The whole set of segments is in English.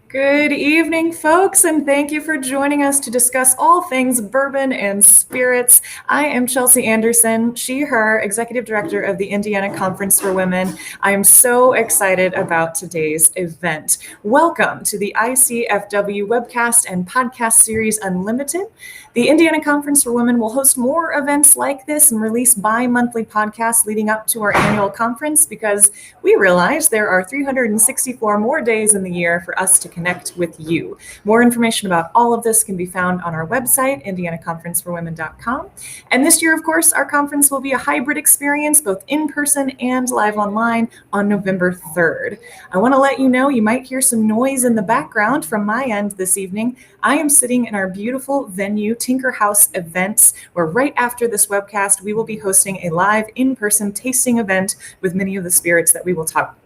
Good evening, folks, and thank you for joining us to discuss all things bourbon and spirits. I am Chelsea Anderson, she, her, Executive Director of the Indiana Conference for Women. I am so excited about today's event. Welcome to the ICFW Webcast and Podcast Series Unlimited. The Indiana Conference for Women will host more events like this and release bi-monthly podcasts leading up to our annual conference because we realize there are 364 more days in the year for us to connect with you. More information about all of this can be found on our website, indianaconferenceforwomen.com. And this year, of course, our conference will be a hybrid experience, both in person and live online on November 3rd. I want to let you know you might hear some noise in the background from my end this evening. I am sitting in our beautiful venue, Tinker House Events, where right after this webcast, we will be hosting a live in-person tasting event with many of the spirits that we will talk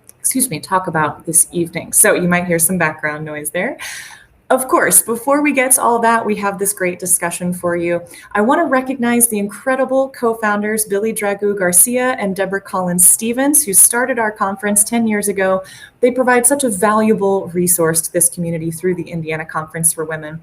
about this evening. So you might hear some background noise there. Of course, before we get to all that, we have this great discussion for you. I want to recognize the incredible co-founders, Billy Dragu Garcia and Deborah Collins Stevens, who started our conference 10 years ago. They provide such a valuable resource to this community through the Indiana Conference for Women.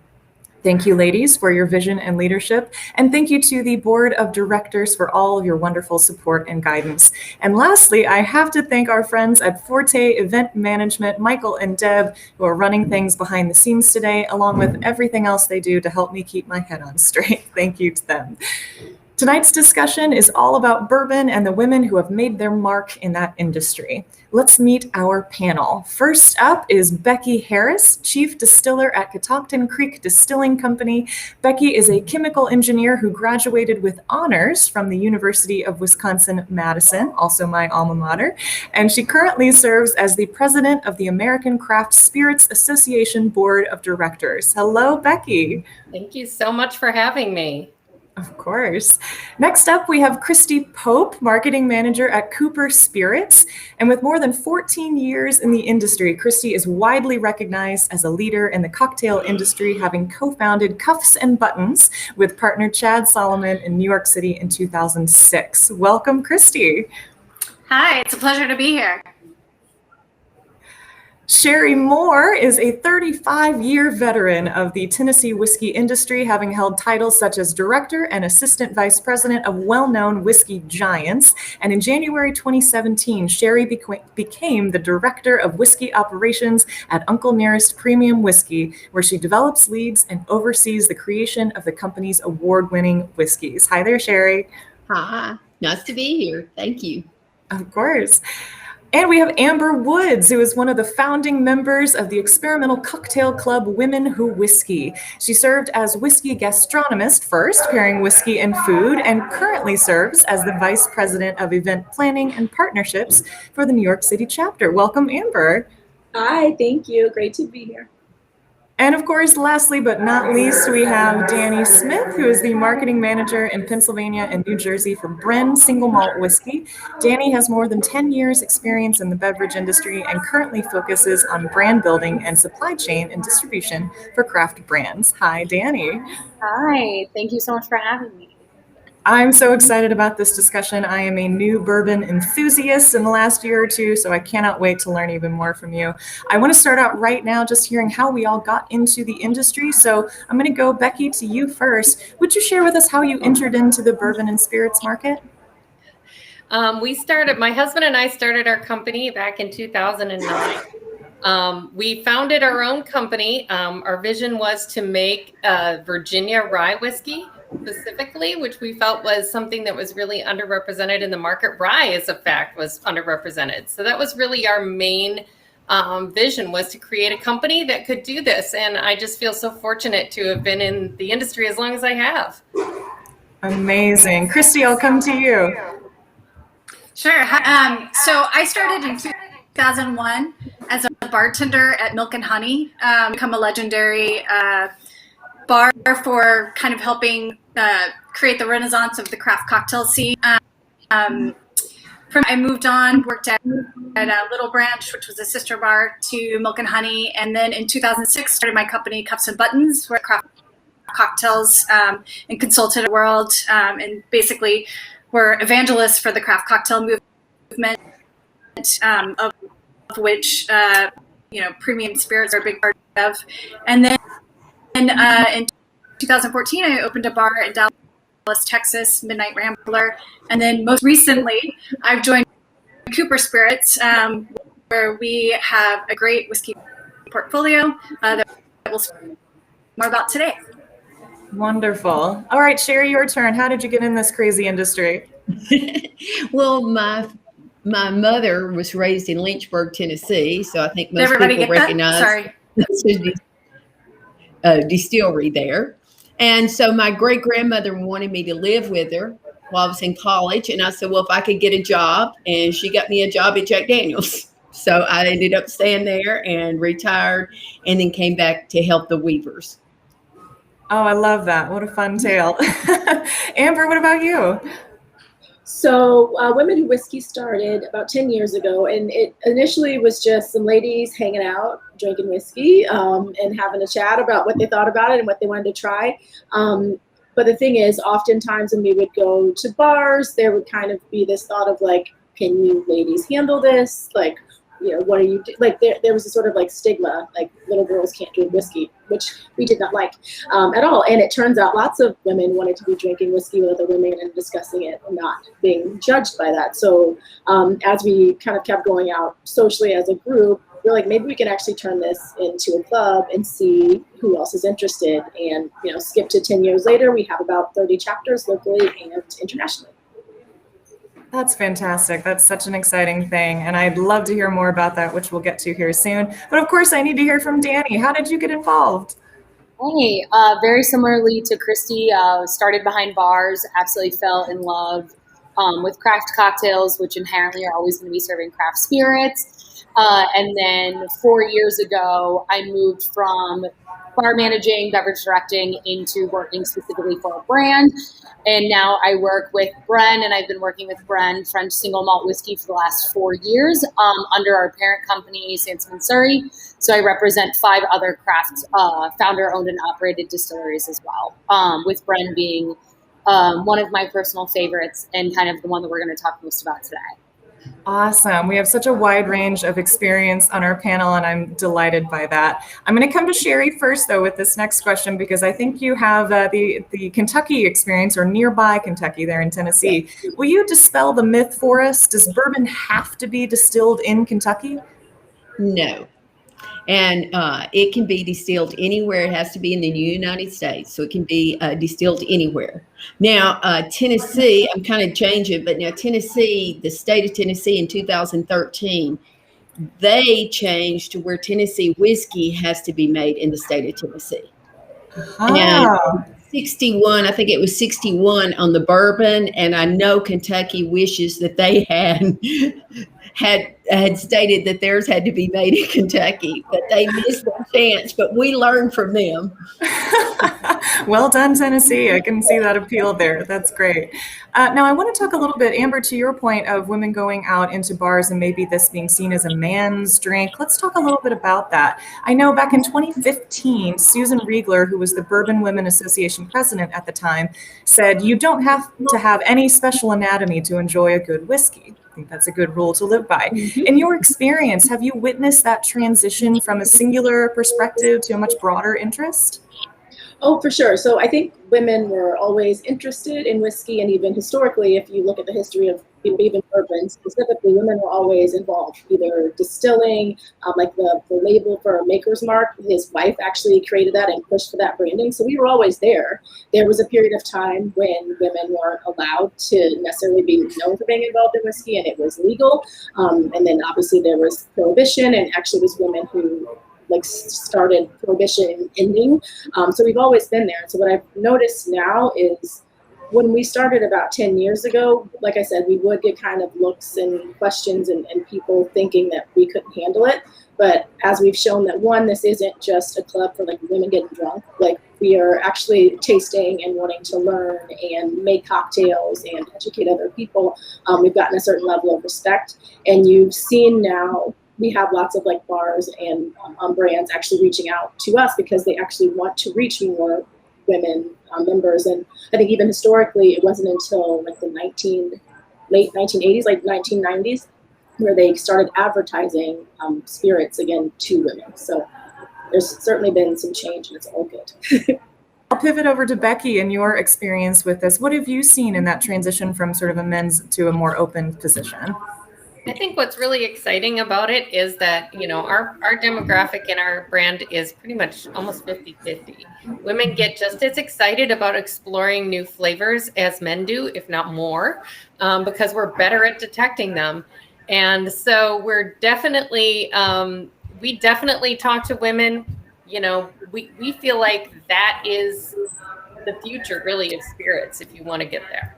Thank you, ladies, for your vision and leadership. And thank you to the board of directors for all of your wonderful support and guidance. And lastly, I have to thank our friends at Forte Event Management, Michael and Deb, who are running things behind the scenes today, along with everything else they do to help me keep my head on straight. Thank you to them. Tonight's discussion is all about bourbon and the women who have made their mark in that industry. Let's meet our panel. First up is Becky Harris, Chief Distiller at Catoctin Creek Distilling Company. Becky is a chemical engineer who graduated with honors from the University of Wisconsin-Madison, also my alma mater, and she currently serves as the president of the American Craft Spirits Association Board of Directors. Hello, Becky. Thank you so much for having me. Of course. Next up, we have Christy Pope, marketing manager at Cooper Spirits. And with more than 14 years in the industry, Christy is widely recognized as a leader in the cocktail industry, having co-founded Cuffs and Buttons with partner Chad Solomon in New York City in 2006. Welcome, Christy. Hi, it's a pleasure to be here. Sherry Moore is a 35-year veteran of the Tennessee whiskey industry, having held titles such as Director and Assistant Vice President of well-known whiskey giants. And in January 2017, Sherry became the Director of Whiskey Operations at Uncle Nearest Premium Whiskey, where she develops, leads, and oversees the creation of the company's award-winning whiskeys. Hi there, Sherry. Hi, nice to be here. Thank you. Of course. And we have Amber Woods, who is one of the founding members of the experimental cocktail club Women Who Whiskey. She served as whiskey gastronomist first, pairing whiskey and food, and currently serves as the vice president of event planning and partnerships for the New York City chapter. Welcome, Amber. Hi, thank you. Great to be here. And of course, lastly but not least, we have Danny Smith, who is the marketing manager in Pennsylvania and New Jersey for Bren Single Malt Whiskey. Danny has more than 10 years experience in the beverage industry and currently focuses on brand building and supply chain and distribution for craft brands. Hi, Danny. Hi, thank you so much for having me. I'm so excited about this discussion. I am a new bourbon enthusiast in the last year or two, so I cannot wait to learn even more from you. I want to start out right now just hearing how we all got into the industry. So I'm going to go, Becky, to you first. Would you share with us how you entered into the bourbon and spirits market? My husband and I started our company back in 2009. We founded our own company. Our vision was to make Virginia rye whiskey specifically, which we felt was something that was really underrepresented in the market. Rye, as a fact, was underrepresented. So that was really our main vision, was to create a company that could do this. And I just feel so fortunate to have been in the industry as long as I have. Amazing. Christy, I'll come to you. Sure. So I started in 2001 as a bartender at Milk and Honey, become a legendary bar for kind of helping create the renaissance of the craft cocktail scene. I moved on, worked at Little Branch, which was a sister bar to Milk and Honey, and then in 2006 started my company Cuffs and Buttons, where I craft cocktails and consulted the world, and basically we're evangelists for the craft cocktail movement, of which premium spirits are a big part And then in 2014, I opened a bar in Dallas, Texas, Midnight Rambler. And then most recently, I've joined Cooper Spirits, where we have a great whiskey portfolio that we'll speak more about today. Wonderful. All right, Sherry, your turn. How did you get in this crazy industry? Well, my mother was raised in Lynchburg, Tennessee, so I think most Everybody people get that? recognize Sorry. the distillery there. And so my great grandmother wanted me to live with her while I was in college, and I said, well, if I could get a job, and she got me a job at Jack Daniels. So I ended up staying there and retired, and then came back to help the weavers. Oh, I love that. What a fun tale. Amber, what about you? So Women Who Whiskey started about 10 years ago, and it initially was just some ladies hanging out, drinking whiskey, and having a chat about what they thought about it and what they wanted to try. But the thing is, oftentimes when we would go to bars, there would kind of be this thought of like, can you ladies handle this? Like, you know, what are you like? There was a sort of like stigma, like little girls can't drink whiskey, which we did not like at all. And it turns out lots of women wanted to be drinking whiskey with other women and discussing it and not being judged by that. So as we kind of kept going out socially as a group, we're like, maybe we can actually turn this into a club and see who else is interested. And, you know, skip to 10 years later, we have about 30 chapters locally and internationally. That's fantastic. That's such an exciting thing. And I'd love to hear more about that, which we'll get to here soon. But of course, I need to hear from Danny. How did you get involved? Hey, very similarly to Christy, started behind bars, absolutely fell in love with craft cocktails, which inherently are always going to be serving craft spirits. And then 4 years ago, I moved from bar managing, beverage directing into working specifically for a brand. And now I work with Bren, and I've been working with Bren French single malt whiskey for the last 4 years under our parent company, Sandsman Surrey. So I represent 5 other craft founder-owned and operated distilleries as well, with Bren being one of my personal favorites and kind of the one that we're going to talk most about today. Awesome. We have such a wide range of experience on our panel, and I'm delighted by that. I'm going to come to Sherry first, though, with this next question, because I think you have the Kentucky experience, or nearby Kentucky there in Tennessee. Will you dispel the myth for us? Does bourbon have to be distilled in Kentucky? No. And it can be distilled anywhere. It has to be in the United States. So it can be distilled anywhere. Now, Tennessee, I'm kind of changing, but now Tennessee, the state of Tennessee in 2013, they changed to where Tennessee whiskey has to be made in the state of Tennessee. And 61, I think it was 61 on the bourbon. And I know Kentucky wishes that they had stated that theirs had to be made in Kentucky, but they missed their chance. But we learned from them. Well done, Tennessee. I can see that appeal there. That's great. Now, I want to talk a little bit, Amber, to your point of women going out into bars and maybe this being seen as a man's drink. Let's talk a little bit about that. I know back in 2015, Susan Riegler, who was the Bourbon Women Association president at the time, said, you don't have to have any special anatomy to enjoy a good whiskey. I think that's a good rule to live by. Mm-hmm. In your experience, have you witnessed that transition from a singular perspective to a much broader interest? Oh, for sure. So I think women were always interested in whiskey, and even historically, if you look at the history of even bourbon specifically, women were always involved, either distilling, like the label for Maker's Mark. His wife actually created that and pushed for that branding. So we were always there. There was a period of time when women weren't allowed to necessarily be known for being involved in whiskey, and it was legal. And then obviously there was prohibition, and actually it was women who started prohibition ending. So we've always been there. So what I've noticed now is when we started about 10 years ago, like I said, we would get kind of looks and questions and people thinking that we couldn't handle it. But as we've shown that, one, this isn't just a club for like women getting drunk. Like we are actually tasting and wanting to learn and make cocktails and educate other people. We've gotten a certain level of respect. And you've seen now, we have lots of like bars and brands actually reaching out to us because they actually want to reach more women members. And I think even historically, it wasn't until like the late 1980s, like 1990s, where they started advertising spirits again to women. So there's certainly been some change, and it's all good. I'll pivot over to Becky and your experience with this. What have you seen in that transition from sort of a men's to a more open position? I think what's really exciting about it is that, our demographic and our brand is pretty much almost 50-50. Women get just as excited about exploring new flavors as men do, if not more, because we're better at detecting them. And so we're definitely, we definitely talk to women. We feel like that is the future, really, of spirits, if you want to get there.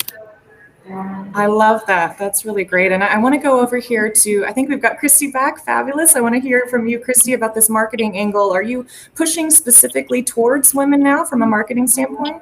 I love that. That's really great. And I want to go over here to, I think we've got Christy back. Fabulous. I want to hear from you, Christy, about this marketing angle. Are you pushing specifically towards women now from a marketing standpoint?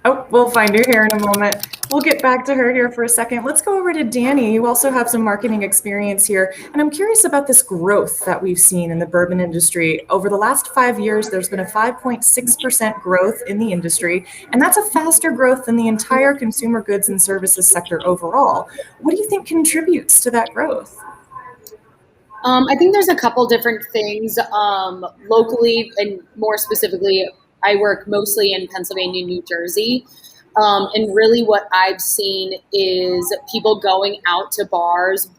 Oh, we'll find her here in a moment. We'll get back to her here for a second. Let's go over to Danny. You also have some marketing experience here. And I'm curious about this growth that we've seen in the bourbon industry. Over the last 5 years, there's been a 5.6% growth in the industry. And that's a faster growth than the entire consumer goods and services sector overall. What do you think contributes to that growth? I think there's a couple different things locally, and more specifically, I work mostly in Pennsylvania, New Jersey. And really what I've seen is people going out to bars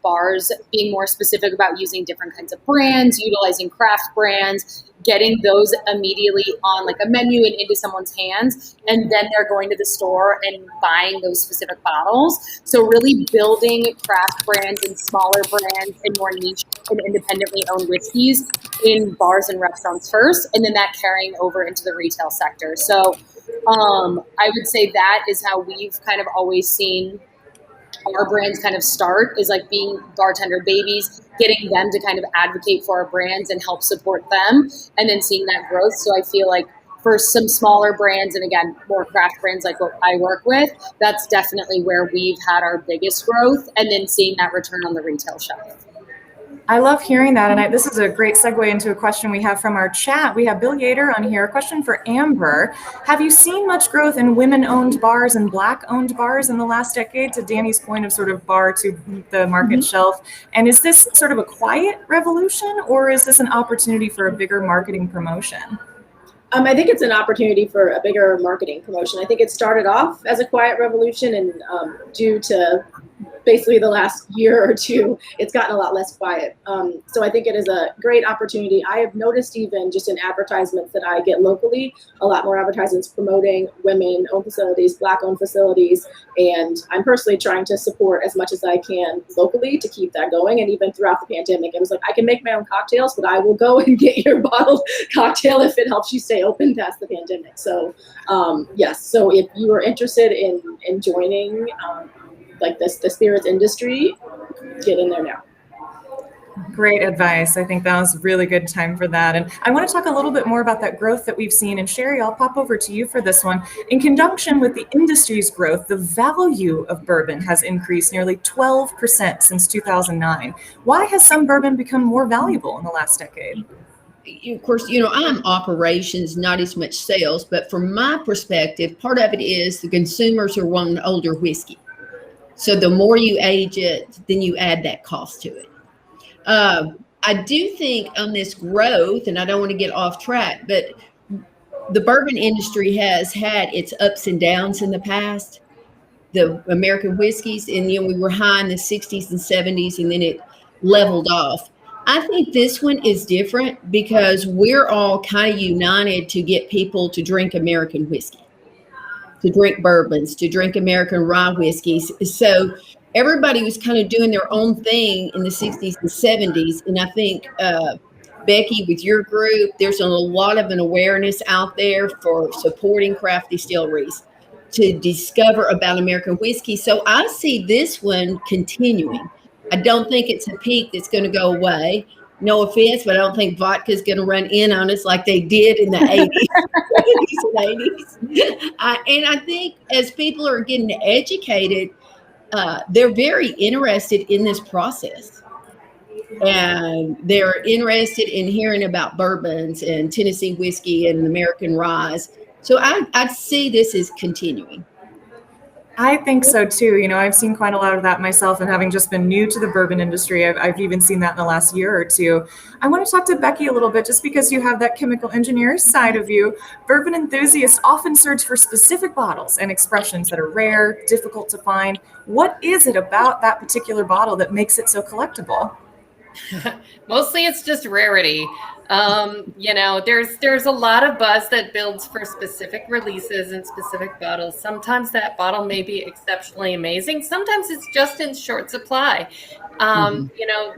being more specific about using different kinds of brands, utilizing craft brands, getting those immediately on like a menu and into someone's hands. And then they're going to the store and buying those specific bottles. So really building craft brands and smaller brands and more niche and independently owned whiskeys in bars and restaurants first, and then that carrying over into the retail sector. So I would say that is how we've kind of always seen our brands kind of start, is like being bartender babies, getting them to kind of advocate for our brands and help support them, and then seeing that growth. So I feel like for some smaller brands, and again, more craft brands like what I work with, that's definitely where we've had our biggest growth, and then seeing that return on the retail shelf. I love hearing that. And this is a great segue into a question we have from our chat. We have Bill Yater on here. A question for Amber. Have you seen much growth in women-owned bars and Black-owned bars in the last decade, to Danny's point of sort of bar to the market shelf? And is this sort of a quiet revolution, or is this an opportunity for a bigger marketing promotion? I think it's an opportunity for a bigger marketing promotion. I think it started off as a quiet revolution, and due to basically the last year or two, it's gotten a lot less quiet. So I think it is a great opportunity. I have noticed even just in advertisements that I get locally, a lot more advertisements promoting women-owned facilities, Black-owned facilities, and I'm personally trying to support as much as I can locally to keep that going. And even throughout the pandemic, it was like, I can make my own cocktails, but I will go and get your bottled cocktail if it helps you stay open past the pandemic. So yes, so if you are interested in joining like the spirits industry, get in there now. Great advice. I think that was a really good time for that. And I want to talk a little bit more about that growth that we've seen. And Sherry, I'll pop over to you for this one. In conjunction with the industry's growth, the value of bourbon has increased nearly 12% since 2009. Why has some bourbon become more valuable in the last decade? Of course, I'm operations, not as much sales, but from my perspective, part of it is the consumers are wanting older whiskey. So the more you age it, then you add that cost to it. I do think on this growth, and I don't want to get off track, but the bourbon industry has had its ups and downs in the past. The American whiskeys, and we were high in the 60s and 70s, and then it leveled off. I think this one is different because we're all kind of united to get people to drink American whiskey, to drink bourbons, to drink American rye whiskeys. So everybody was kind of doing their own thing in the 60s and 70s. And I think, Becky, with your group, there's a lot of an awareness out there for supporting craft distilleries to discover about American whiskey. So I see this one continuing. I don't think it's a peak that's going to go away. No offense, but I don't think vodka is going to run in on us like they did in the 80s, 80s. And I think as people are getting educated, they're very interested in this process. And they're interested in hearing about bourbons and Tennessee whiskey and American ryes. So I see this as continuing. I think so too. I've seen quite a lot of that myself, and having just been new to the bourbon industry, I've even seen that in the last year or two. I want to talk to Becky a little bit, just because you have that chemical engineer side of you. Bourbon enthusiasts often search for specific bottles and expressions that are rare, difficult to find. What is it about that particular bottle that makes it so collectible? Mostly it's just rarity. There's a lot of buzz that builds for specific releases and specific bottles. Sometimes that bottle may be exceptionally amazing. Sometimes it's just in short supply.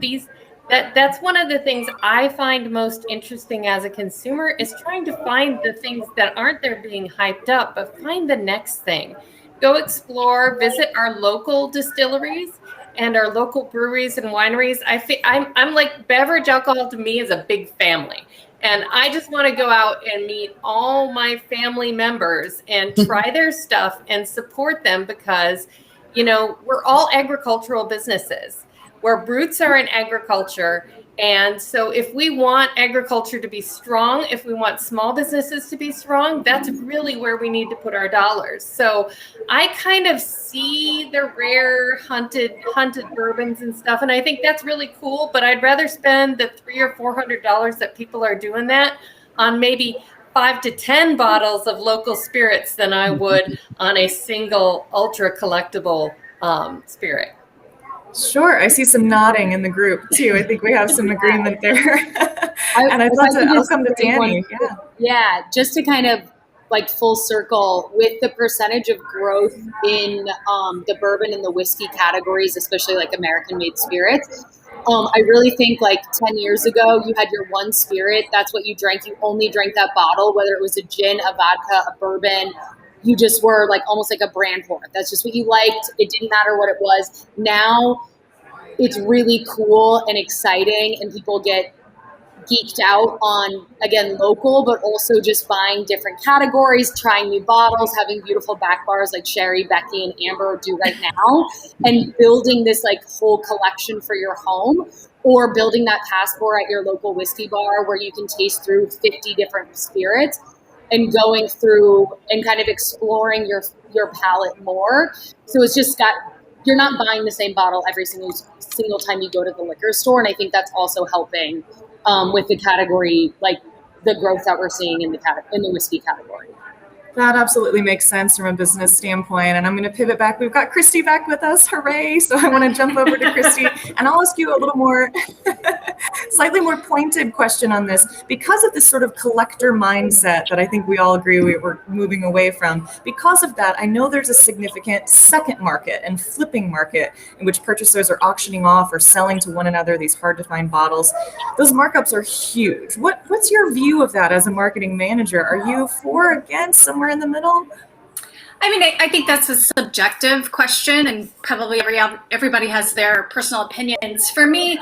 These that's one of the things I find most interesting as a consumer is trying to find the things that aren't there being hyped up, but find the next thing. Go explore, visit our local distilleries and our local breweries and wineries. I'm like, beverage alcohol to me is a big family. And I just want to go out and meet all my family members and try their stuff and support them because, we're all agricultural businesses. Where roots are in agriculture. And so if we want agriculture to be strong, if we want small businesses to be strong, that's really where we need to put our dollars. So I kind of see the rare hunted bourbons and stuff, and I think that's really cool, but I'd rather spend the $300 or $400 that people are doing that on maybe 5 to 10 bottles of local spirits than I would on a single ultra collectible spirit. Sure. I see some nodding in the group too. I think we have some agreement there. And I'll come to Danny. Yeah, just to kind of like full circle with the percentage of growth in the bourbon and the whiskey categories, especially like American made spirits. I really think like 10 years ago, you had your one spirit. That's what you drank. You only drank that bottle, whether it was a gin, a vodka, a bourbon. You just were like almost like a brand whore. That's just what you liked. It didn't matter what it was. Now it's really cool and exciting, and people get geeked out on, again, local, but also just buying different categories, trying new bottles, having beautiful back bars like Sherry, Becky, and Amber do right now, and building this like whole collection for your home, or building that passport at your local whiskey bar where you can taste through 50 different spirits and going through and kind of exploring your palate more. So it's just you're not buying the same bottle every single time you go to the liquor store. And I think that's also helping with the category, like the growth that we're seeing in the whiskey category. That absolutely makes sense from a business standpoint. And I'm going to pivot back. We've got Christy back with us. Hooray. So I want to jump over to Christy and I'll ask you a little more, slightly more pointed question on this. Because of this sort of collector mindset that I think we all agree we're moving away from, because of that, I know there's a significant second market and flipping market in which purchasers are auctioning off or selling to one another these hard to find bottles. Those markups are huge. What's your view of that as a marketing manager? Are you for or against, somewhere in the middle? I mean, I think that's a subjective question, and probably everybody has their personal opinions. For me,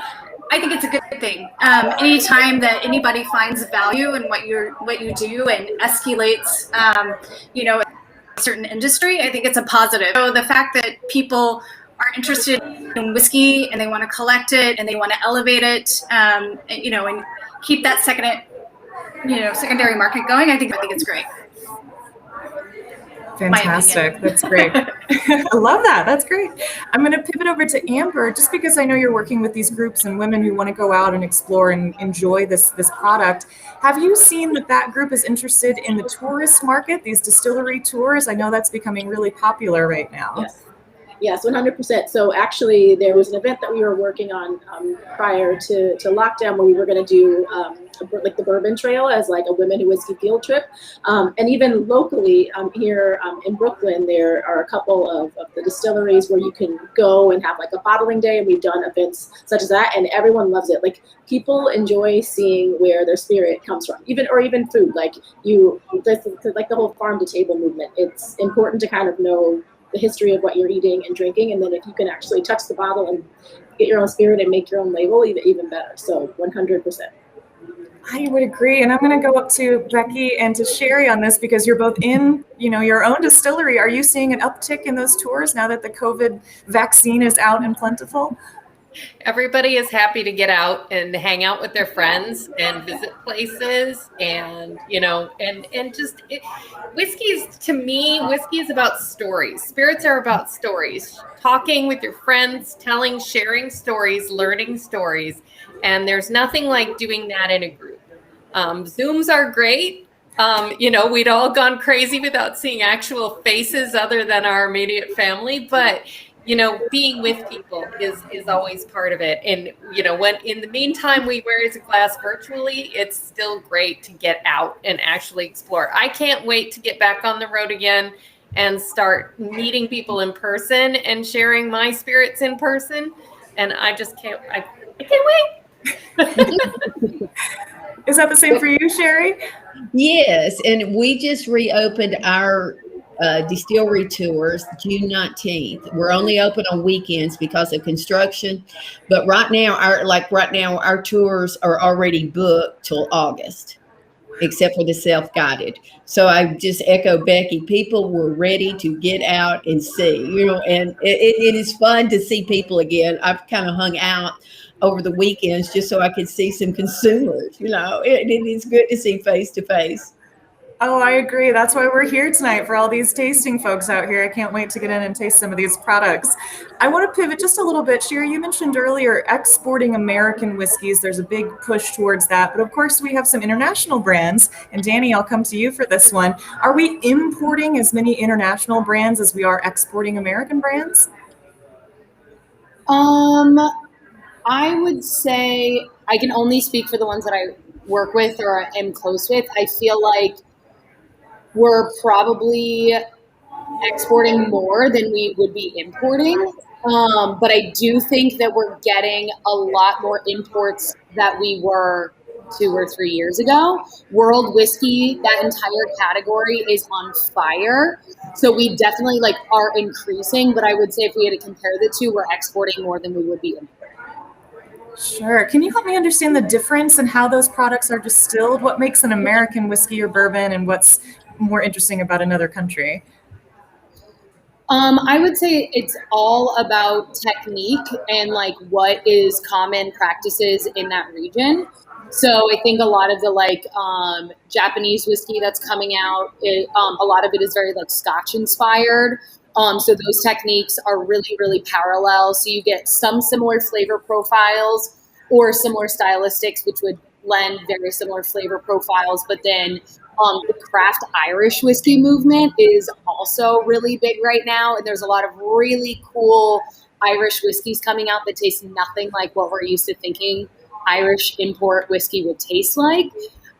I think it's a good thing. Anytime that anybody finds value in what you do and escalates, a certain industry, I think it's a positive. So the fact that people are interested in whiskey and they want to collect it and they want to elevate it, and keep that secondary market going, I think it's great. Fantastic. That's great. I love that. That's great. I'm going to pivot over to Amber, just because I know you're working with these groups and women who want to go out and explore and enjoy this product. Have you seen that group is interested in the tourist market, these distillery tours? I know that's becoming really popular right now. Yes, 100%. So actually, there was an event that we were working on prior to lockdown where we were going to do like the Bourbon Trail as like a women who whiskey field trip. And even locally here in Brooklyn, there are a couple of the distilleries where you can go and have like a bottling day. And we've done events such as that, and everyone loves it. Like people enjoy seeing where their spirit comes from, even food. Like like the whole farm to table movement. It's important to kind of know the history of what you're eating and drinking, and then if you can actually touch the bottle and get your own spirit and make your own label, even better. So 100%. I would agree, and I'm going to go up to Becky and to Sherry on this because you're both in, your own distillery. Are you seeing an uptick in those tours now that the COVID vaccine is out and plentiful? Everybody is happy to get out and hang out with their friends and visit places, and just to me, whiskey is about stories. Spirits are about stories, talking with your friends, sharing stories, learning stories, and there's nothing like doing that in a group. Zooms are great. We'd all gone crazy without seeing actual faces other than our immediate family, but being with people is always part of it. And, when in the meantime we raise a glass virtually, it's still great to get out and actually explore. I can't wait to get back on the road again and start meeting people in person and sharing my spirits in person. And I can't wait. Is that the same for you, Sherry? Yes, and we just reopened our distillery tours June 19th. We're only open on weekends because of construction, but right now our tours are already booked till August, except for the self-guided. So I just echo Becky, people were ready to get out and see, and it is fun to see people again. I've kind of hung out over the weekends just so I could see some consumers, it is good to see face to face. Oh, I agree. That's why we're here tonight, for all these tasting folks out here. I can't wait to get in and taste some of these products. I want to pivot just a little bit. Sherry, you mentioned earlier exporting American whiskeys. There's a big push towards that. But of course, we have some international brands. And Danny, I'll come to you for this one. Are we importing as many international brands as we are exporting American brands? I would say, I can only speak for the ones that I work with or am close with. I feel like we're probably exporting more than we would be importing. But I do think that we're getting a lot more imports that we were 2 or 3 years ago. World whiskey, that entire category is on fire. So we definitely are increasing, but I would say if we had to compare the two, we're exporting more than we would be importing. Sure. Can you help me understand the difference in how those products are distilled? What makes an American whiskey or bourbon, and what's more interesting about another country? I would say it's all about technique and what is common practices in that region. So I think a lot of the Japanese whiskey that's coming out, a lot of it is very Scotch inspired. So those techniques are really, really parallel. So you get some similar flavor profiles or similar stylistics, which would blend very similar flavor profiles. But then the craft Irish whiskey movement is also really big right now. And there's a lot of really cool Irish whiskeys coming out that taste nothing like what we're used to thinking Irish import whiskey would taste like.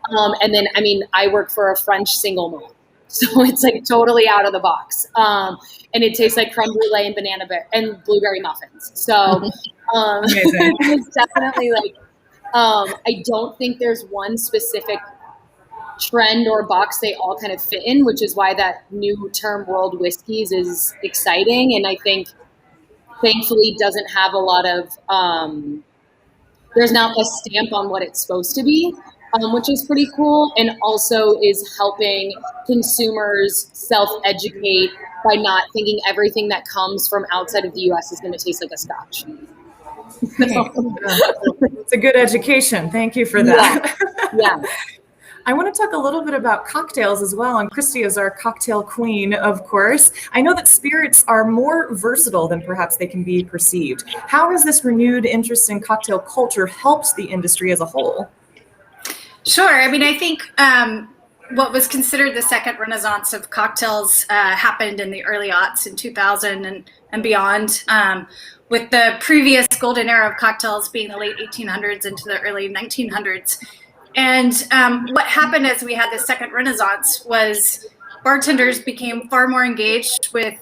And then, I work for a French single malt. So it's totally out of the box. And it tastes like creme brulee and banana bear and blueberry muffins. So it's definitely I don't think there's one specific trend or box they all kind of fit in, which is why that new term world whiskeys is exciting. And I think thankfully doesn't have a lot of, there's not a stamp on what it's supposed to be. Which is pretty cool, and also is helping consumers self-educate by not thinking everything that comes from outside of the U.S. is going to taste like a Scotch. It's a good education. Thank you for that. Yeah. I want to talk a little bit about cocktails as well, and Christy is our cocktail queen, of course. I know that spirits are more versatile than perhaps they can be perceived. How has this renewed interest in cocktail culture helped the industry as a whole? Sure. I think what was considered the second renaissance of cocktails happened in the early aughts in 2000 and beyond, with the previous golden era of cocktails being the late 1800s into the early 1900s. And what happened as we had the second renaissance was bartenders became far more engaged with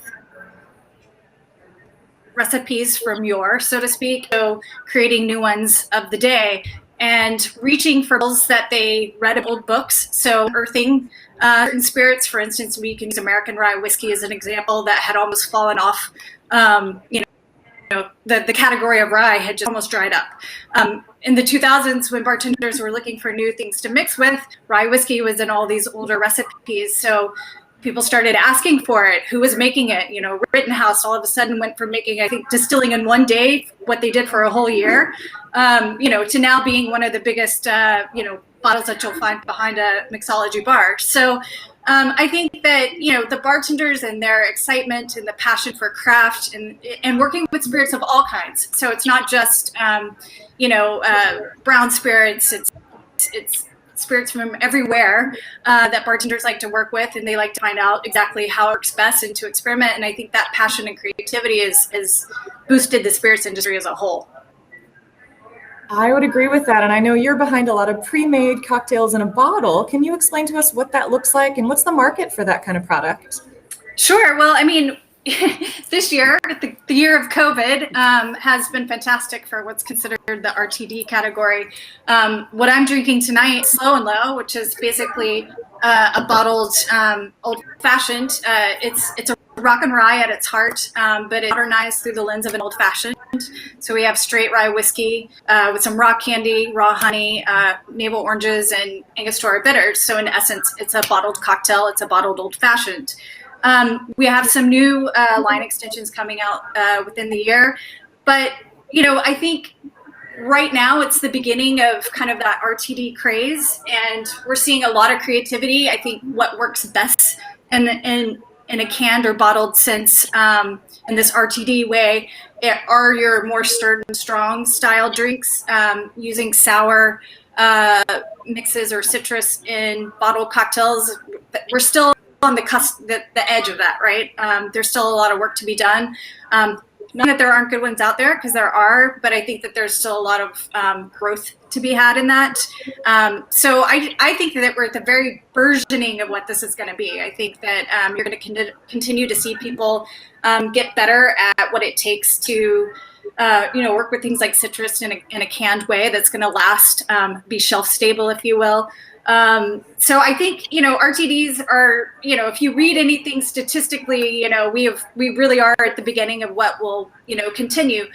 recipes from yore, so to speak, so creating new ones of the day. And reaching for bottles that they read in old books. So earthing certain spirits, for instance, we can use American rye whiskey as an example that had almost fallen off. The category of rye had just almost dried up. In the 2000s, when bartenders were looking for new things to mix with, rye whiskey was in all these older recipes. So people started asking for it. Who was making it? You know, Rittenhouse all of a sudden went from making, I think, distilling in one day what they did for a whole year, you know, to now being one of the biggest, you know, bottles that you'll find behind a mixology bar. So I think that, you know, the bartenders and their excitement and the passion for craft and working with spirits of all kinds. So it's not just, you know, brown spirits. It's spirits from everywhere that bartenders like to work with, and they like to find out exactly how it works best and to experiment. And I think that passion and creativity has boosted the spirits industry as a whole. I would agree with that. And I know you're behind a lot of pre-made cocktails in a bottle. Can you explain to us what that looks like and what's the market for that kind of product? Sure. Well, I mean, this year, the year of COVID, has been fantastic for what's considered the RTD category. What I'm drinking tonight, Slow and Low, which is basically a bottled old fashioned. It's a rock and rye at its heart, but it's modernized through the lens of an old fashioned. So we have straight rye whiskey with some rock candy, raw honey, navel oranges, and Angostura bitters. So in essence, it's a bottled cocktail. It's a bottled old fashioned. We have some new line extensions coming out within the year, but you know, I think right now it's the beginning of kind of that RTD craze, and we're seeing a lot of creativity. I think what works best in a canned or bottled sense in this RTD way are your more stirred and strong style drinks, using sour mixes or citrus in bottled cocktails. We're still on the cusp, the edge of that, right? There's still a lot of work to be done. Not that there aren't good ones out there, because there are, but I think that there's still a lot of growth to be had in that. So I think that we're at the very burgeoning of what this is going to be. I think that you're going to continue to see people get better at what it takes to you know, work with things like citrus in a canned way that's going to last, be shelf stable, if you will. So I think, you know, RTDs are, you know, if you read anything statistically, you know, we really are at the beginning of what will, you know, continue.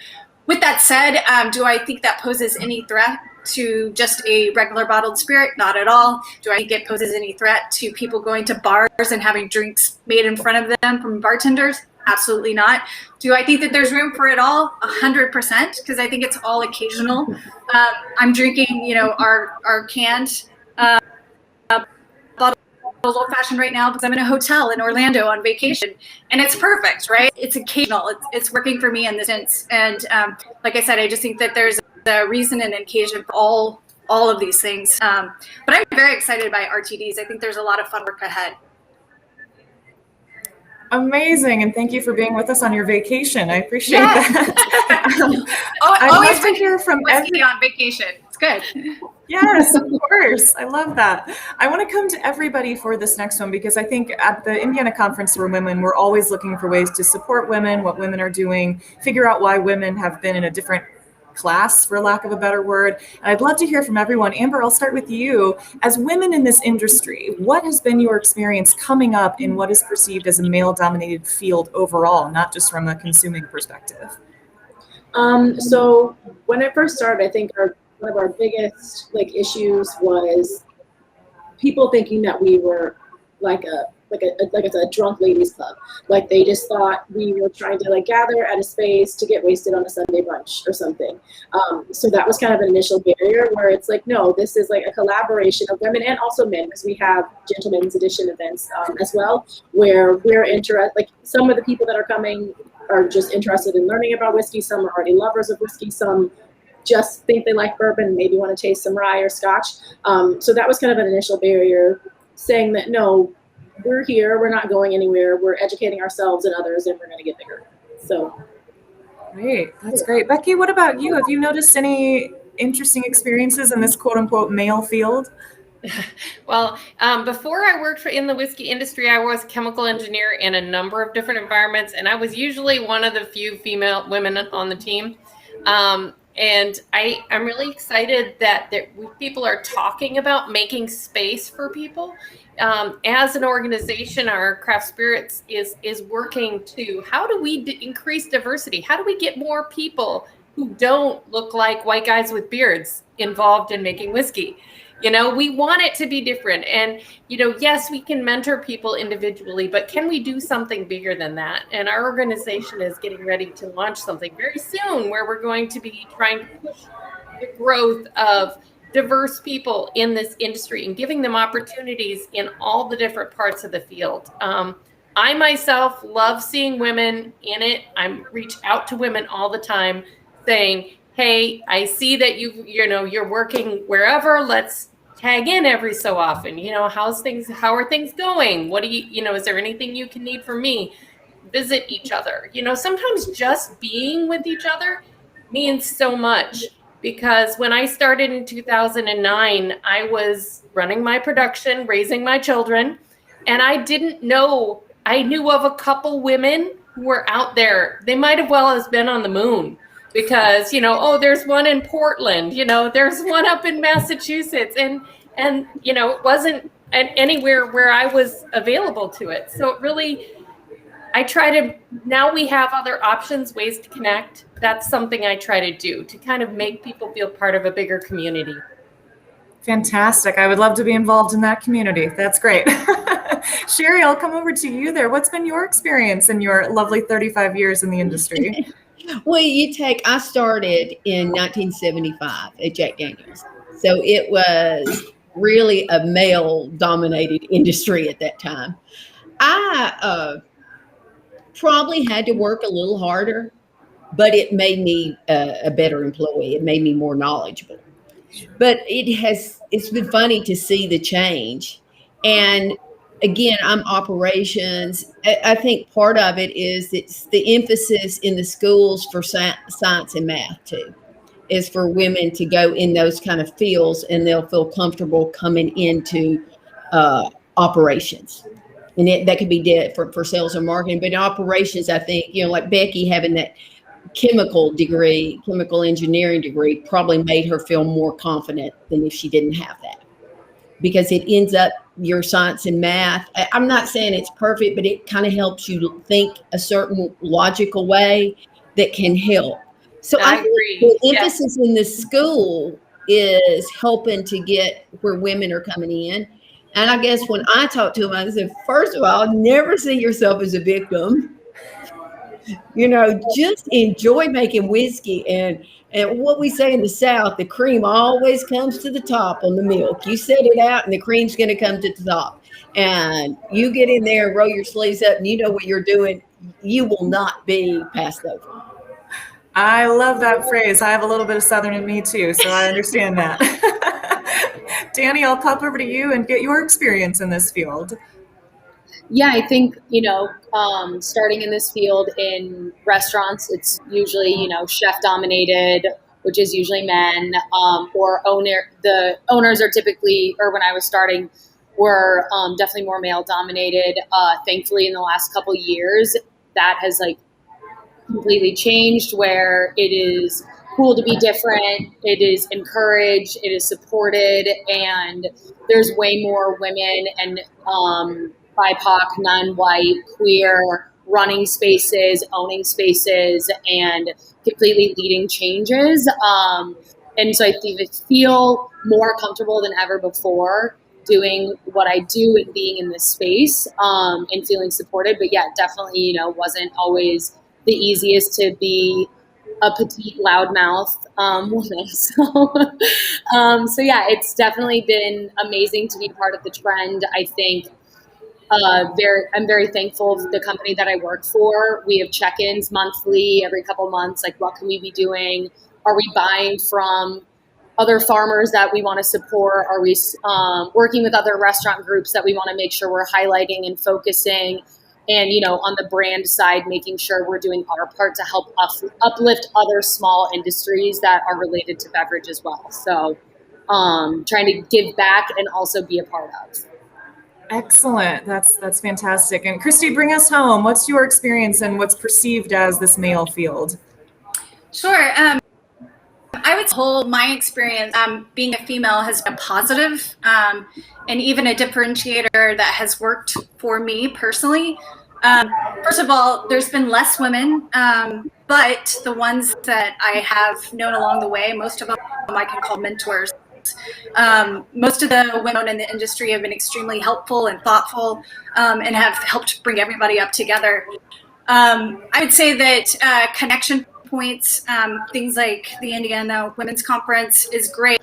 With that said, do I think that poses any threat to just a regular bottled spirit? Not at all. Do I think it poses any threat to people going to bars and having drinks made in front of them from bartenders? Absolutely not. Do I think that there's room for it all? 100%, because I think it's all occasional. I'm drinking, you know, our canned bottle old fashioned right now because I'm in a hotel in Orlando on vacation, and it's perfect, right? It's occasional. It's working for me in this sense. And like I said, I just think that there's a reason and an occasion for all of these things. But I'm very excited by RTDs. I think there's a lot of fun work ahead. Amazing, and thank you for being with us on your vacation. I appreciate that. Always I'd like to hear from whiskey on vacation. It's good. Yes, of course. I love that. I want to come to everybody for this next one, because I think at the Indiana Conference for Women, we're always looking for ways to support women, what women are doing, figure out why women have been in a different class, for lack of a better word. And I'd love to hear from everyone. Amber, I'll start with you. As women in this industry, what has been your experience coming up in what is perceived as a male-dominated field overall, not just from a consuming perspective? So when I first started, I think one of our biggest issues was people thinking that we were like a drunk ladies club. Like they just thought we were trying to gather at a space to get wasted on a Sunday brunch or something. So that was kind of an initial barrier where it's no, this is a collaboration of women and also men, because we have gentlemen's edition events as well, where we're interested. Some of the people that are coming are just interested in learning about whiskey. Some are already lovers of whiskey. Some just think they like bourbon, maybe want to taste some rye or scotch. So that was kind of an initial barrier, saying that no, we're here, we're not going anywhere, we're educating ourselves and others, and we're going to get bigger. So great, that's great. Becky, what about you? Have you noticed any interesting experiences in this quote unquote male field? Well, before I worked in the whiskey industry, I was a chemical engineer in a number of different environments, and I was usually one of the few female women on the team. And I'm really excited that people are talking about making space for people. As an organization, our Craft Spirits is working to, how do we increase diversity? How do we get more people who don't look like white guys with beards involved in making whiskey. We want it to be different. And, yes, we can mentor people individually, but can we do something bigger than that? And our organization is getting ready to launch something very soon where we're going to be trying to push the growth of diverse people in this industry and giving them opportunities in all the different parts of the field. I myself love seeing women in it. I reach out to women all the time saying, hey, I see that you're working wherever. Let's tag in every so often. How are things going? What do is there anything you can need from me? Visit each other. Sometimes just being with each other means so much, because when I started in 2009, I was running my production, raising my children, and I didn't know. I knew of a couple women who were out there. They might have well have been on the moon. Because, there's one in Portland, there's one up in Massachusetts, and it wasn't anywhere where I was available to it. So it really, now we have other options, ways to connect. That's something I try to do, to kind of make people feel part of a bigger community. Fantastic. I would love to be involved in that community. That's great. Sherry, I'll come over to you there. What's been your experience in your lovely 35 years in the industry? Well, I started in 1975 at Jack Daniels. So it was really a male-dominated industry at that time. I probably had to work a little harder, but it made me a better employee. It made me more knowledgeable. But it's been funny to see the change. And again, I'm operations. I think part of it is it's the emphasis in the schools for science and math too, is for women to go in those kind of fields, and they'll feel comfortable coming into operations. And that could be for sales and marketing, but in operations, I think, like Becky having that chemical engineering degree probably made her feel more confident than if she didn't have that. Because it ends up your science and math. I'm not saying it's perfect, but it kind of helps you think a certain logical way that can help. So I agree. think the emphasis in the school is helping to get where women are coming in. And I guess when I talk to them, I said, first of all, never see yourself as a victim. Just enjoy making whiskey. And what we say in the South, the cream always comes to the top on the milk. You set it out and the cream's going to come to the top. And you get in there and roll your sleeves up and you know what you're doing. You will not be passed over. I love that phrase. I have a little bit of Southern in me too, so I understand that. Danny, I'll pop over to you and get your experience in this field. Yeah, I think, starting in this field in restaurants, it's usually, chef dominated, which is usually men, or the owners are typically, or when I was starting, were definitely more male dominated. Thankfully, in the last couple years, that has completely changed, where it is cool to be different. It is encouraged, it is supported, and there's way more women and BIPOC, non-white, queer, running spaces, owning spaces, and completely leading changes. And so I feel more comfortable than ever before doing what I do and being in this space, and feeling supported. But yeah, definitely, wasn't always the easiest to be a petite loudmouth woman. So yeah, it's definitely been amazing to be part of the trend. I think I'm very thankful for the company that I work for. We have check-ins monthly, every couple months, what can we be doing? Are we buying from other farmers that we want to support? Are we working with other restaurant groups that we want to make sure we're highlighting and focusing? And, on the brand side, making sure we're doing our part to help uplift other small industries that are related to beverage as well. So trying to give back and also be a part of. Excellent. That's fantastic. And Christy, bring us home. What's your experience and what's perceived as this male field? Sure. I would say my experience being a female has been positive, and even a differentiator that has worked for me personally. First of all, there's been less women But the ones that I have known along the way, most of them I can call mentors. Most of the women in the industry have been extremely helpful and thoughtful, and have helped bring everybody up together. I would say that connection points, things like the Indiana Women's Conference is great.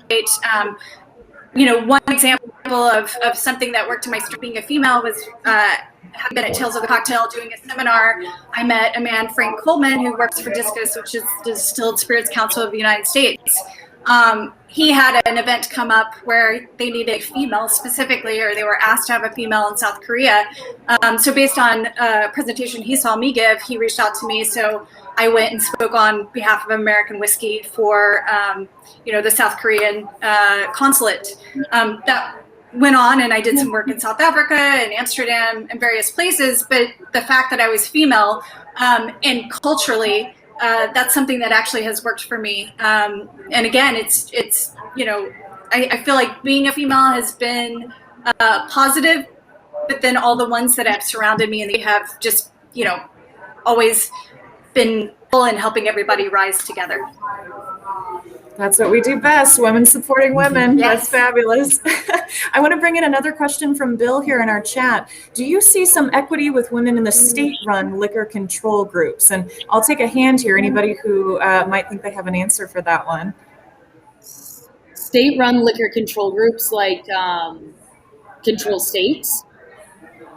One example of something that worked to my strength being a female was having been at Tales of the Cocktail doing a seminar. I met a man, Frank Coleman, who works for DISCUS, which is the Distilled Spirits Council of the United States. He had an event come up where they needed a female specifically, or they were asked to have a female in South Korea. So based on a presentation he saw me give, he reached out to me. So I went and spoke on behalf of American Whiskey for, the South Korean consulate. That went on, and I did some work in South Africa and Amsterdam and various places. But the fact that I was female, and culturally, that's something that actually has worked for me. And again, it's I feel like being a female has been positive, but then all the ones that have surrounded me and they have just, always been full in helping everybody rise together. That's what we do best, women supporting women. Yes. That's fabulous. I want to bring in another question from Bill here in our chat. Do you see some equity with women in the state-run liquor control groups? And I'll take a hand here, anybody who might think they have an answer for that one. State-run liquor control groups like control states?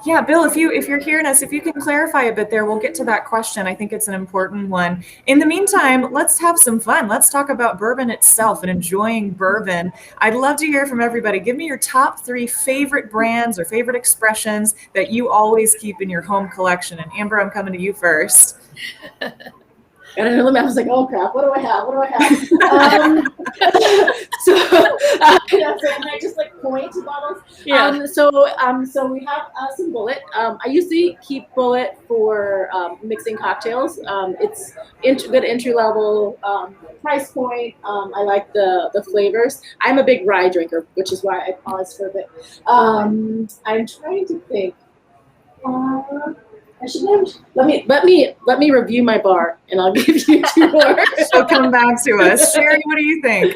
Yeah, Bill, if you're hearing us, if you can clarify a bit there, we'll get to that question. I think it's an important one. In the meantime, let's have some fun. Let's talk about bourbon itself and enjoying bourbon. I'd love to hear from everybody. Give me your top 3 favorite brands or favorite expressions that you always keep in your home collection. And Amber, I'm coming to you first. And I was like, oh crap, what do I have? Can I just point to bottles? Yeah. So we have some Bullet. I usually keep Bullet for mixing cocktails. It's good entry level price point. I like the flavors. I'm a big rye drinker, which is why I paused for a bit. I'm trying to think. Let me review my bar, and I'll give you 2 more. She'll come back to us. Sherry, what do you think?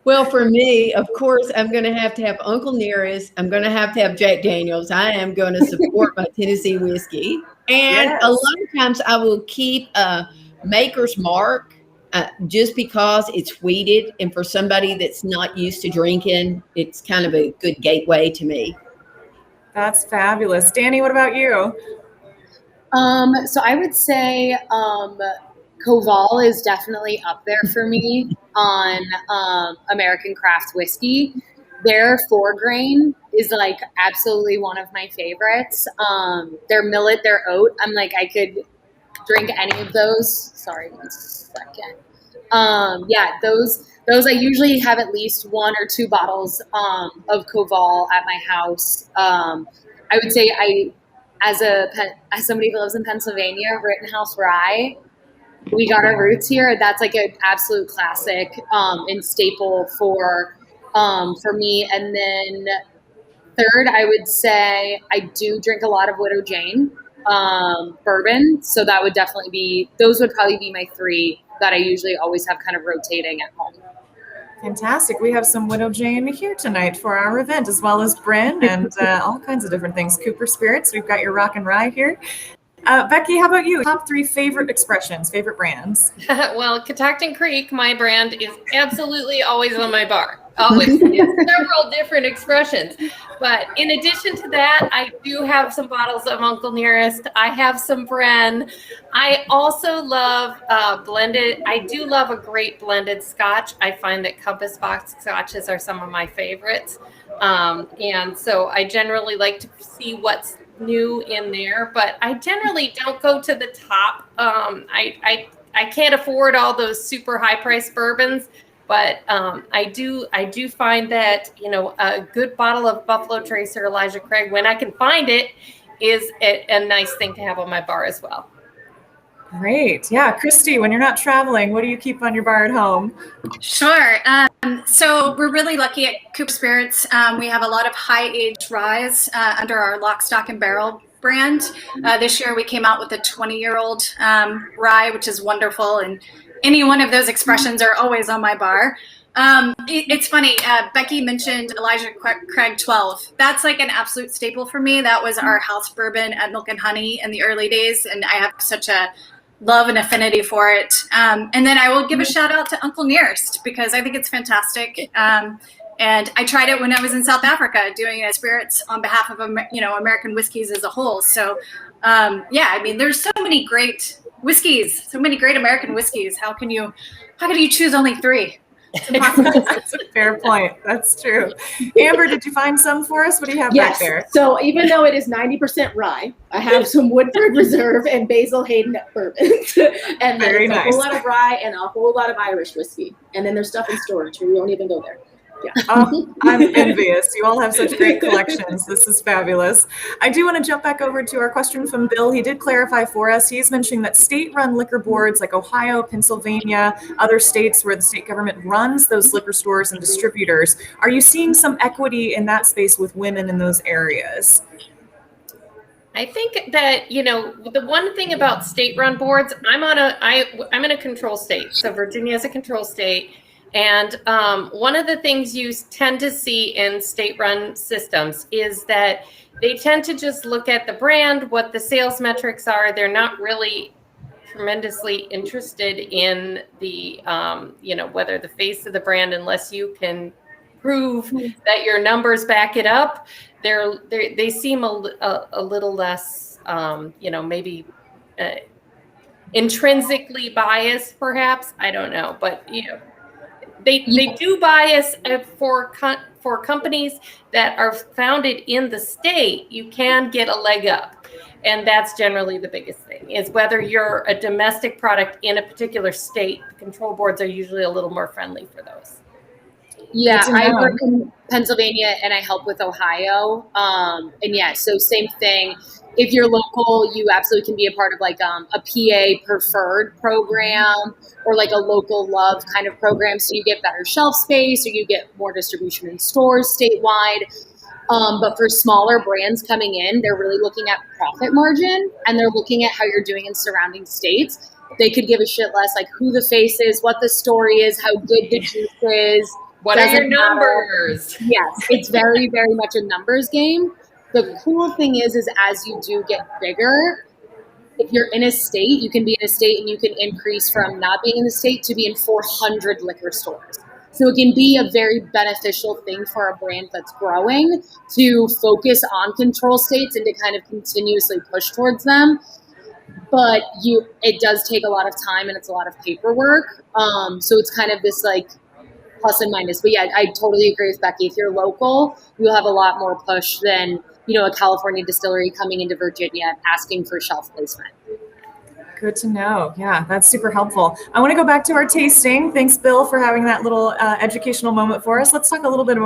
Well, for me, of course, I'm going to have Uncle Nearest. I'm going to have Jack Daniels. I am going to support my Tennessee whiskey. And Yes. a lot of times I will keep Maker's Mark just because it's wheated. And for somebody that's not used to drinking, it's kind of a good gateway to me. That's fabulous. Danny, what about you? So I would say Koval is definitely up there for me on American craft whiskey. Their 4-grain is absolutely one of my favorites. Their millet, their oat, I'm I could drink any of those. Sorry, 1 second. Those I usually have at least 1 or 2 bottles of Koval at my house. I would say as somebody who lives in Pennsylvania, Rittenhouse Rye, we got our roots here. That's an absolute classic and staple for me. And then third, I would say I do drink a lot of Widow Jane bourbon. So that would those would probably be my 3 that I usually always have kind of rotating at home. Fantastic. We have some Widow Jane here tonight for our event, as well as Bryn and all kinds of different things. Cooper Spirits, we've got your Rock and Rye here. Becky, how about you? Top 3 favorite expressions, favorite brands? Well, Catoctin Creek, my brand, is absolutely always on my bar. Always. Several different expressions. But in addition to that, I do have some bottles of Uncle Nearest. I have some Bren. I also love blended. I do love a great blended scotch. I find that Compass Box scotches are some of my favorites. And so I generally like to see what's new in there, but I generally don't go to the top. I can't afford all those super high priced bourbons, but I do find that a good bottle of Buffalo Trace or Elijah Craig, when I can find it, is a nice thing to have on my bar as well. Great. Yeah, Christy, when you're not traveling, what do you keep on your bar at home? Sure. So we're really lucky at Cooper Spirits. We have a lot of high-aged ryes under our lock, stock, and barrel brand. This year we came out with a 20-year-old rye, which is wonderful. And any one of those expressions are always on my bar. It's funny. Becky mentioned Elijah Craig 12. That's like an absolute staple for me. That was our house bourbon at Milk and Honey in the early days. And I have such a love and affinity for it. And then I will give a shout out to Uncle Nearest because I think it's fantastic. And I tried it when I was in South Africa doing spirits on behalf of, American whiskeys as a whole. So, I mean, there's so many great whiskeys, so many great American whiskeys. How can you choose only 3? That's a fair point. That's true. Amber, did you find some for us? What do you have back there? So even though it is 90% rye, I have some Woodford Reserve and Basil Hayden bourbons. And Very there's nice. a whole lot of rye and a whole lot of Irish whiskey. And then there's stuff in storage. We won't even go there. Yeah. Oh, I'm envious. You all have such great collections. This is fabulous. I do want to jump back over to our question from Bill. He did clarify for us. He's mentioning that state-run liquor boards like Ohio, Pennsylvania, other states where the state government runs those liquor stores and distributors. Are you seeing some equity in that space with women in those areas? I think that, the one thing about state-run boards, I'm in a control state. So Virginia is a control state. And one of the things you tend to see in state-run systems is that they tend to just look at the brand, what the sales metrics are. They're not really tremendously interested in the, whether the face of the brand, unless you can prove that your numbers back it up. They seem a little less, maybe intrinsically biased, perhaps. I don't know, but They do bias for companies that are founded in the state. You can get a leg up, and that's generally the biggest thing. Is whether you're a domestic product in a particular state. The control boards are usually a little more friendly for those. Yeah, I work in Pennsylvania and I help with Ohio. So same thing. If you're local, you absolutely can be a part of like a PA preferred program or like a local love kind of program. So you get better shelf space or you get more distribution in stores statewide. But for smaller brands coming in, they're really looking at profit margin and they're looking at how you're doing in surrounding states. They could give a shit less like who the face is, what the story is, how good the juice is. What are your numbers? Yes, it's very, very much a numbers game. The cool thing is as you do get bigger, if you're in a state, you can be in a state and you can increase from not being in the state to be in 400 liquor stores. So it can be a very beneficial thing for a brand that's growing to focus on control states and to kind of continuously push towards them. But it does take a lot of time and it's a lot of paperwork. So it's kind of this like plus and minus. But yeah, I totally agree with Becky. If you're local, you'll have a lot more push than, a California distillery coming into Virginia asking for shelf placement. Good to know. Yeah, that's super helpful. I want to go back to our tasting. Thanks, Bill, for having that little educational moment for us. Let's talk a little bit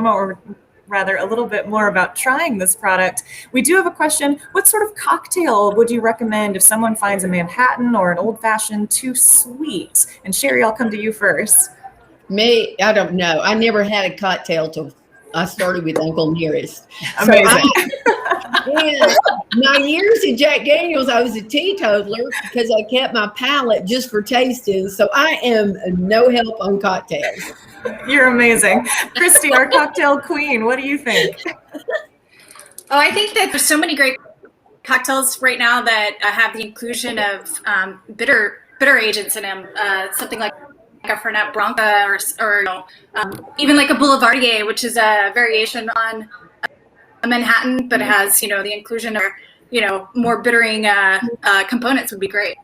more about trying this product. We do have a question. What sort of cocktail would you recommend if someone finds a Manhattan or an old-fashioned too sweet? And Sherry, I'll come to you first. Me, I don't know. I never had a cocktail till I started with Uncle Nearest. Amazing. And my years in Jack Daniels, I was a teetotaler because I kept my palate just for tasting. So I am no help on cocktails. You're amazing. Christy, our cocktail queen, what do you think? Oh, I think that there's so many great cocktails right now that have the inclusion of bitter agents in them. Something like a Fernet Branca or even like a Boulevardier, which is a variation on a Manhattan, but it has, the inclusion of, more bittering components would be great.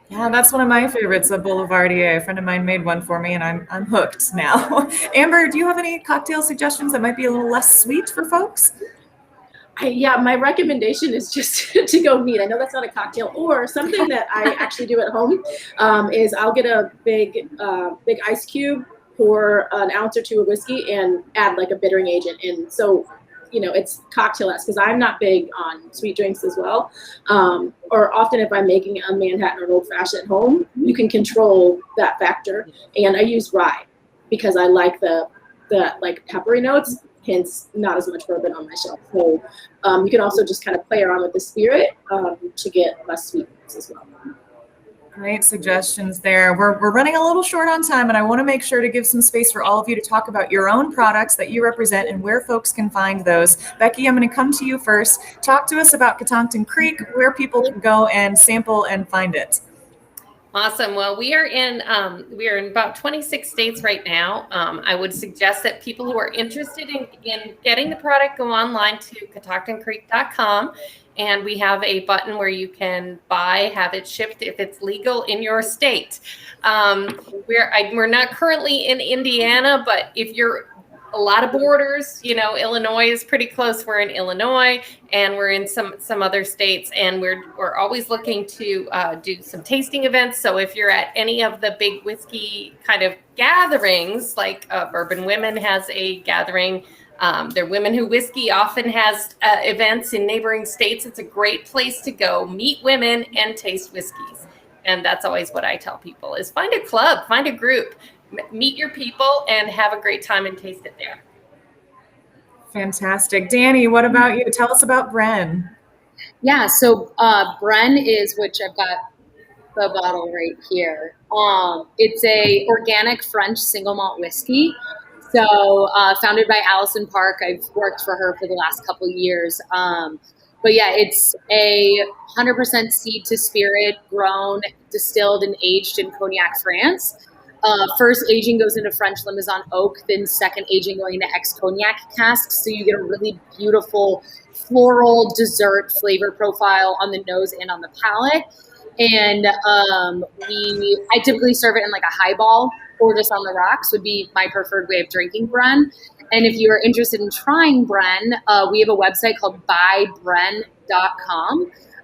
Yeah, that's one of my favorites, a Boulevardier. A friend of mine made one for me and I'm hooked now. Amber, do you have any cocktail suggestions that might be a little less sweet for folks? My recommendation is just to go neat. I know that's not a cocktail, or something that I actually do at home is I'll get a big ice cube, pour an ounce or two of whiskey, and add like a bittering agent. And so, it's cocktail-esque because I'm not big on sweet drinks as well. Or often if I'm making a Manhattan or an old-fashioned at home, you can control that factor. And I use rye because I like the like peppery notes. hence not as much bourbon on my shelf. So you can also just kind of play around with the spirit to get less sweetness as well. Great suggestions there. We're running a little short on time, and I want to make sure to give some space for all of you to talk about your own products that you represent and where folks can find those. Becky, I'm going to come to you first. Talk to us about Catoctin Creek, where people can go and sample and find it. Awesome. Well, we are in about 26 states right now. I would suggest that people who are interested in getting the product go online to catoctincreek.com, and we have a button where you can have it shipped if it's legal in your state. We're not currently in Indiana, but if you're a lot of borders, Illinois is pretty close. We're in Illinois, and we're in some other states, and we're always looking to do some tasting events. So if you're at any of the big whiskey kind of gatherings, like Bourbon Women has a gathering, their Women Who Whiskey often has events in neighboring states. It's a great place to go meet women and taste whiskeys. And that's always what I tell people is find a club, find a group, meet your people, and have a great time and taste it there. Fantastic. Danny, what about you? Tell us about Bren. Yeah, so Bren is, which I've got the bottle right here. It's a organic French single malt whiskey. So founded by Allison Park. I've worked for her for the last couple of years. But yeah, it's a 100% seed to spirit, grown, distilled, and aged in Cognac, France. First aging goes into French Limousin oak, then second aging going into ex-cognac casks. So you get a really beautiful floral dessert flavor profile on the nose and on the palate. And I typically serve it in like a highball or just on the rocks would be my preferred way of drinking Bren. And if you are interested in trying Bren, we have a website called buybren.com,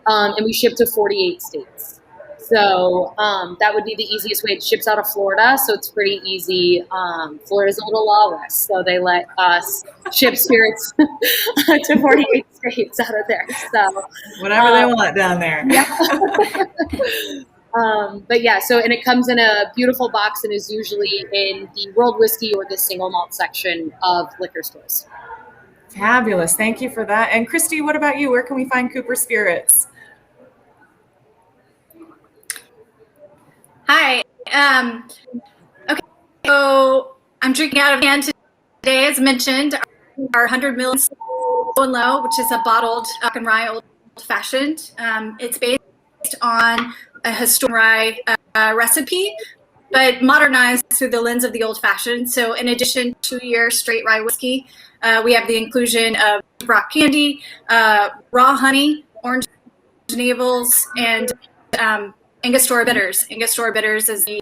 and we ship to 48 states. So that would be the easiest way. It ships out of Florida, so it's pretty easy. Florida's a little lawless, so they let us ship spirits to 48 states out of there. So whatever they want down there. Yeah. But yeah, and it comes in a beautiful box and is usually in the world whiskey or the single malt section of liquor stores. Fabulous. Thank you for that. And Christy, what about you? Where can we find Cooper Spirits? Hi. Okay. So I'm drinking out of hand today, as mentioned, our 100 ml Low and Low, which is a bottled and rye old fashioned. It's based on a historic rye recipe, but modernized through the lens of the old fashioned. So in addition to your straight rye whiskey, we have the inclusion of rock candy, raw honey, orange navels, and Angostura bitters. Angostura bitters is the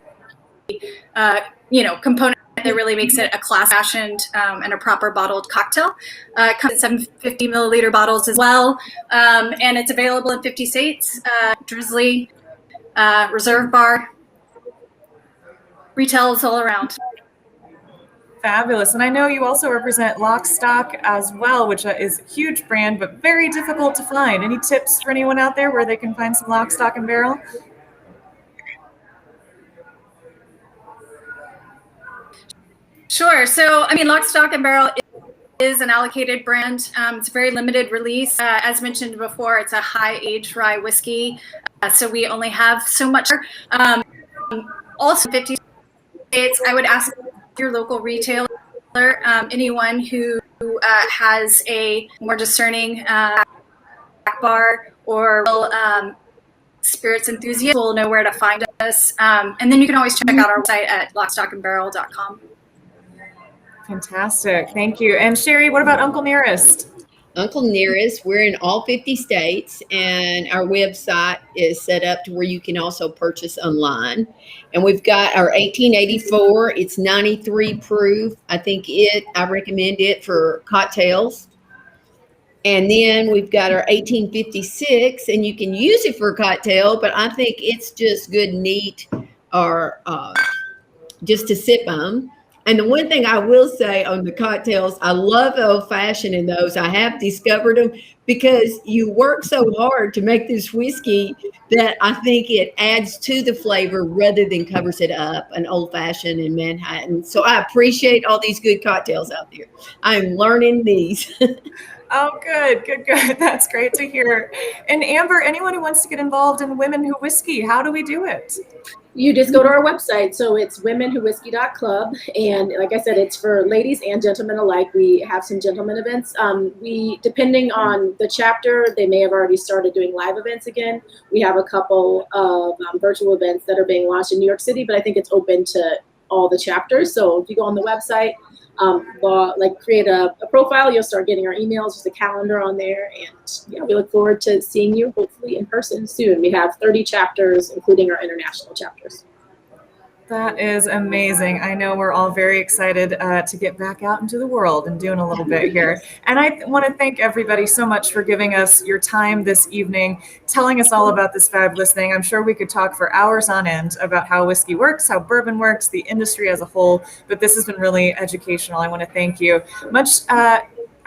component that really makes it a class-fashioned and a proper bottled cocktail. It comes in 750 milliliter bottles as well, and it's available in 50 states. Drizzly, Reserve Bar, retails all around. Fabulous. And I know you also represent Lock Stock as well, which is a huge brand, but very difficult to find. Any tips for anyone out there where they can find some Lock, Stock, and Barrel? Sure. So, Lock, Stock, and Barrel is an allocated brand. It's a very limited release. As mentioned before, it's a high-aged rye whiskey, so we only have so much. Also, 50 states, I would ask your local retailer, anyone who has a more discerning bar or spirits enthusiast will know where to find us. And then you can always check out our website at lockstockandbarrel.com. Fantastic. Thank you. And Sherry, what about Uncle Nearest? Uncle Nearest, we're in all 50 states, and our website is set up to where you can also purchase online. And we've got our 1884. It's 93 proof. I recommend it for cocktails. And then we've got our 1856, and you can use it for a cocktail, but I think it's just good, neat, or just to sip on. And the one thing I will say on the cocktails, I love old fashioned in those. I have discovered them because you work so hard to make this whiskey that I think it adds to the flavor rather than covers it up, an old fashioned in Manhattan. So I appreciate all these good cocktails out there. I'm learning these. Oh, good. That's great to hear. And Amber, anyone who wants to get involved in Women Who Whiskey, how do we do it? You just go to our website. So it's womenwhowhiskey.club. And like I said, it's for ladies and gentlemen alike. We have some gentlemen events. Depending on the chapter, they may have already started doing live events again. We have a couple of virtual events that are being launched in New York City, but I think it's open to all the chapters. So if you go on the website, create a profile, you'll start getting our emails, just a calendar on there. And yeah, we look forward to seeing you hopefully in person soon. We have 30 chapters, including our international chapters. That is amazing. I know we're all very excited to get back out into the world and doing a little bit here. And I want to thank everybody so much for giving us your time this evening, telling us all about this fabulous thing. I'm sure we could talk for hours on end about how whiskey works, how bourbon works, the industry as a whole, but this has been really educational. I want to thank you.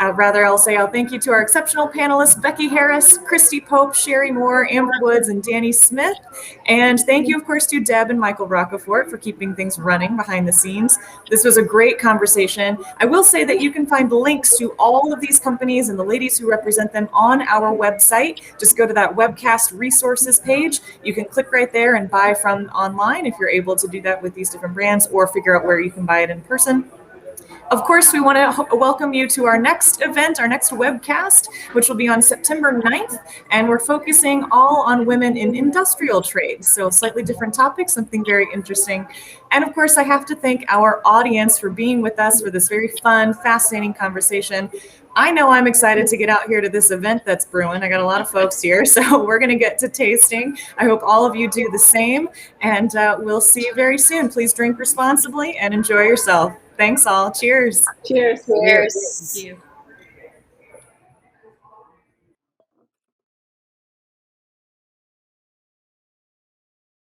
I'll thank you to our exceptional panelists, Becky Harris, Christy Pope, Sherry Moore, Amber Woods, and Danny Smith. And thank you, of course, to Deb and Michael Rocafort for keeping things running behind the scenes. This was a great conversation. I will say that you can find links to all of these companies and the ladies who represent them on our website. Just go to that Webcast resources page. You can click right there and buy from online if you're able to do that with these different brands, or figure out where you can buy it in person. Of course, we want to welcome you to our next event, our next webcast, which will be on September 9th. And we're focusing all on women in industrial trade. So slightly different topic, something very interesting. And of course, I have to thank our audience for being with us for this very fun, fascinating conversation. I know I'm excited to get out here to this event that's brewing. I got a lot of folks here, so we're going to get to tasting. I hope all of you do the same, and we'll see you very soon. Please drink responsibly and enjoy yourself. Thanks all. Cheers. Cheers. Cheers. Thank you.